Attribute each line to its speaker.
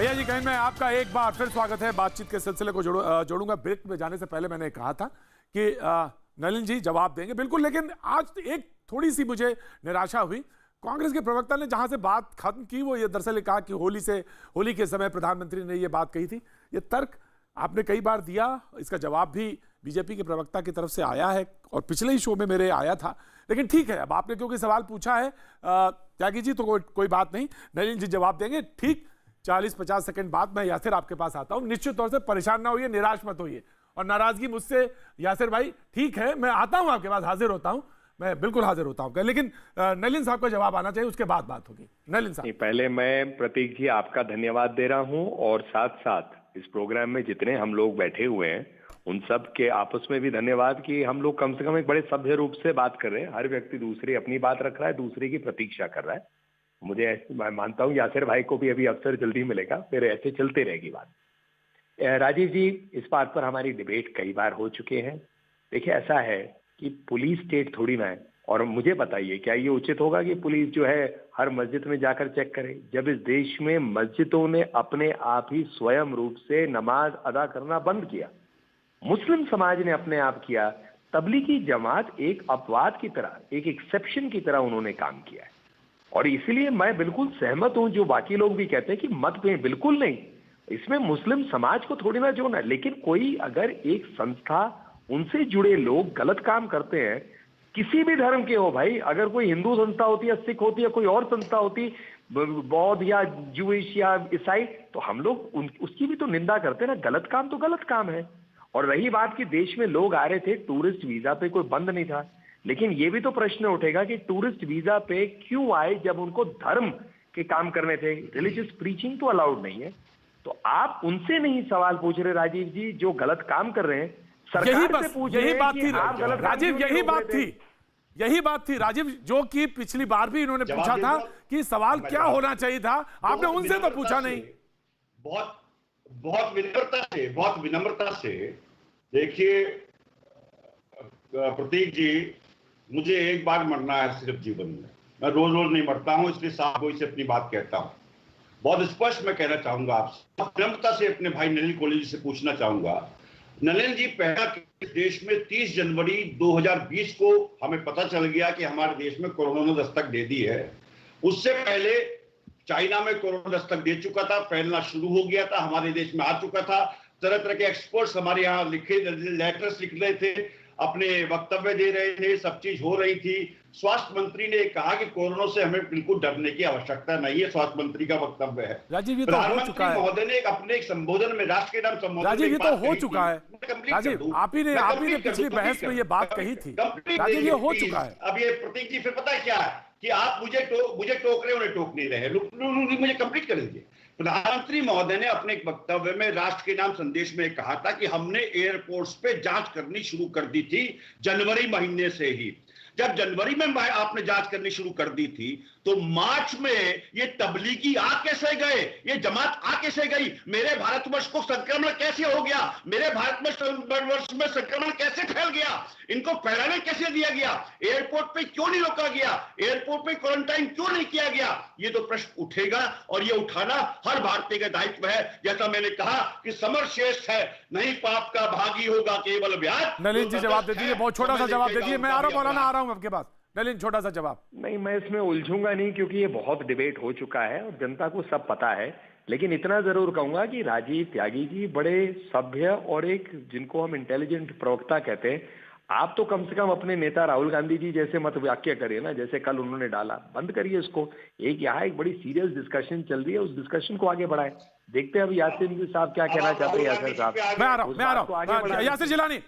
Speaker 1: भैया जी कहीं मैं आपका एक बार फिर स्वागत है। बातचीत के सिलसिले को जोड़ूंगा। ब्रेक में जाने से पहले मैंने कहा था कि नलिन जी जवाब देंगे बिल्कुल, लेकिन आज एक थोड़ी सी मुझे निराशा हुई। कांग्रेस के प्रवक्ता ने जहां से बात खत्म की वो ये दरअसल कहा कि होली के समय प्रधानमंत्री ने ये बात कही थी। ये तर्क आपने कई बार दिया, इसका जवाब भी बीजेपी के प्रवक्ता की तरफ से आया है और पिछले ही शो में मेरे आया था। लेकिन ठीक है, अब आपने क्योंकि सवाल पूछा है त्यागी जी, तो कोई बात नहीं, नलिन जी जवाब देंगे। ठीक 40-50 सेकंड बाद मैं यासिर आपके पास आता हूं। निश्चित तौर से परेशान ना होइए, निराश मत होइए और नाराजगी मुझसे यासिर भाई ठीक है, मैं आता हूं आपके पास, हाजिर होता हूं, मैं बिल्कुल हाजिर होता हूं। लेकिन नलिन साहब का जवाब आना चाहिए, उसके बाद बात होगी। नलिन साहब,
Speaker 2: पहले मैं प्रतीक जी आपका धन्यवाद दे रहा हूं और साथ साथ इस प्रोग्राम में जितने हम लोग बैठे हुए हैं उन सब के आपस में भी धन्यवाद कि हम लोग कम से कम एक बड़े सभ्य रूप से बात कर रहे हैं। हर व्यक्ति दूसरी अपनी बात रख रहा है, दूसरे की प्रतीक्षा कर रहा है। मैं मानता हूं यासिर भाई को भी अभी अवसर जल्दी मिलेगा, फिर ऐसे चलते रहेगी बात। राजीव जी, इस बात पर हमारी डिबेट कई बार हो चुके हैं। देखिए, ऐसा है कि पुलिस स्टेट थोड़ी ना है। और मुझे बताइए, क्या ये उचित होगा कि पुलिस जो है हर मस्जिद में जाकर चेक करे, जब इस देश में मस्जिदों ने अपने आप ही स्वयं रूप से नमाज अदा करना बंद किया, मुस्लिम समाज ने अपने आप किया, तबलीगी जमात एक अपवाद की तरह, एक एक्सेप्शन की तरह उन्होंने काम किया है। और इसलिए मैं बिल्कुल सहमत हूं जो बाकी लोग भी कहते हैं कि मत पे, बिल्कुल नहीं, इसमें मुस्लिम समाज को थोड़ी ना जोड़ना। लेकिन कोई अगर एक संस्था, उनसे जुड़े लोग गलत काम करते हैं, किसी भी धर्म के हो भाई, अगर कोई हिंदू संस्था होती है, सिख होती है, कोई और संस्था होती, बौद्ध या जूइश या ईसाई, तो हम लोग उसकी भी तो निंदा करते हैं ना। गलत काम तो गलत काम है। और रही बात कि देश में लोग आ रहे थे टूरिस्ट वीजा पे, कोई बंद नहीं था, लेकिन ये भी तो प्रश्न उठेगा कि टूरिस्ट वीजा पे क्यों आए जब उनको धर्म के काम करने थे। रिलीजियस प्रीचिंग तो अलाउड नहीं है। तो आप उनसे नहीं सवाल पूछ रहे राजीव जी, जो गलत काम कर रहे हैं, सरकार से पूछ रहे हैं कि आप गलत
Speaker 1: राजीव, यही बात थी राजीव, जो कि पिछली बार भी इन्होंने पूछा था कि सवाल क्या होना चाहिए था, आपने उनसे तो पूछा नहीं।
Speaker 3: बहुत विनम्रता से देखिए प्रतीक जी, मुझे एक बार मरना है सिर्फ जीवन में, मैं रोज रोज नहीं मरता हूं, इसलिए साफ गोई से अपनी बात कहता हूं। बहुत स्पष्ट मैं कहना चाहूंगा आपसे, विनम्रता से अपने भाई नलिन कोहली जी से पूछना चाहूंगा। नलिन जी, पहला देश में 30 जनवरी 2020 को हमें पता चल गया कि हमारे देश में कोरोना ने दस्तक दे दी है। उससे पहले चाइना में कोरोना दस्तक दे चुका था, फैलना शुरू हो गया था, हमारे देश में आ चुका था। तरह तरह के एक्सपर्ट्स हमारे यहाँ लेटर्स लिख रहे थे, अपने वक्तव्य दे रहे थे, सब चीज हो रही थी। स्वास्थ्य मंत्री ने कहा कि कोरोना से हमें बिल्कुल डरने की आवश्यकता नहीं है, स्वास्थ्य मंत्री का वक्तव्य है। प्रधानमंत्री महोदय ने अपने एक संबोधन में, राष्ट्र के नाम संबोधन,
Speaker 1: राजीव, ये तो हो चुका है राजीव, आप ही ने पिछली बहस में ये बात कही थी राजीव, ये हो चुका है।
Speaker 3: अब ये प्रतीक जी फिर पता है क्या है कि आप मुझे टोक रहे, उन्हें टोक नहीं रहे। मुझे कंप्लीट कर लीजिए। प्रधानमंत्री महोदय ने अपने एक वक्तव्य में राष्ट्र के नाम संदेश में कहा था कि हमने एयरपोर्ट्स पे जांच करनी शुरू कर दी थी जनवरी महीने से ही। जब जनवरी में आपने जांच करनी शुरू कर दी थी, तो मार्च में ये तबलीगी आ कैसे गए, ये जमात आ कैसे गई, मेरे भारतवर्ष को संक्रमण कैसे हो गया, मेरे भारतवर्ष में संक्रमण कैसे फैल गया, इनको फैलाने कैसे दिया गया, एयरपोर्ट पे क्यों नहीं रोका गया, एयरपोर्ट पे क्वारंटाइन क्यों नहीं किया गया, ये तो प्रश्न उठेगा और ये उठाना हर भारतीय का दायित्व है। जैसा मैंने कहा कि समर श्रेष्ठ है, नहीं पाप का भागी होगा केवल व्याज।
Speaker 1: नलिन जी जवाब दे दीजिए, बहुत छोटा सा जवाब दे दीजिए। मैं आ रहा हूं आपके पास। नलिन, छोटा सा जवाब।
Speaker 2: नहीं, मैं इसमें उलझूंगा नहीं क्योंकि ये बहुत डिबेट हो चुका है और जनता को सब पता है। लेकिन इतना जरूर कहूंगा कि राजीव त्यागी जी बड़े सभ्य और एक जिनको हम इंटेलिजेंट प्रवक्ता कहते हैं, आप तो कम से कम अपने नेता राहुल गांधी जी जैसे मत वाक्य करिए ना, जैसे कल उन्होंने डाला, बंद करिए इसको। एक यहाँ एक बड़ी सीरियस डिस्कशन चल रही है, उस डिस्कशन को आगे बढ़ाएं। देखते हैं अभी यासिर साहब क्या कहना चाहते हैं। यासिर साहब,
Speaker 1: मैं आ रहा हूँ यासिर जिलानी।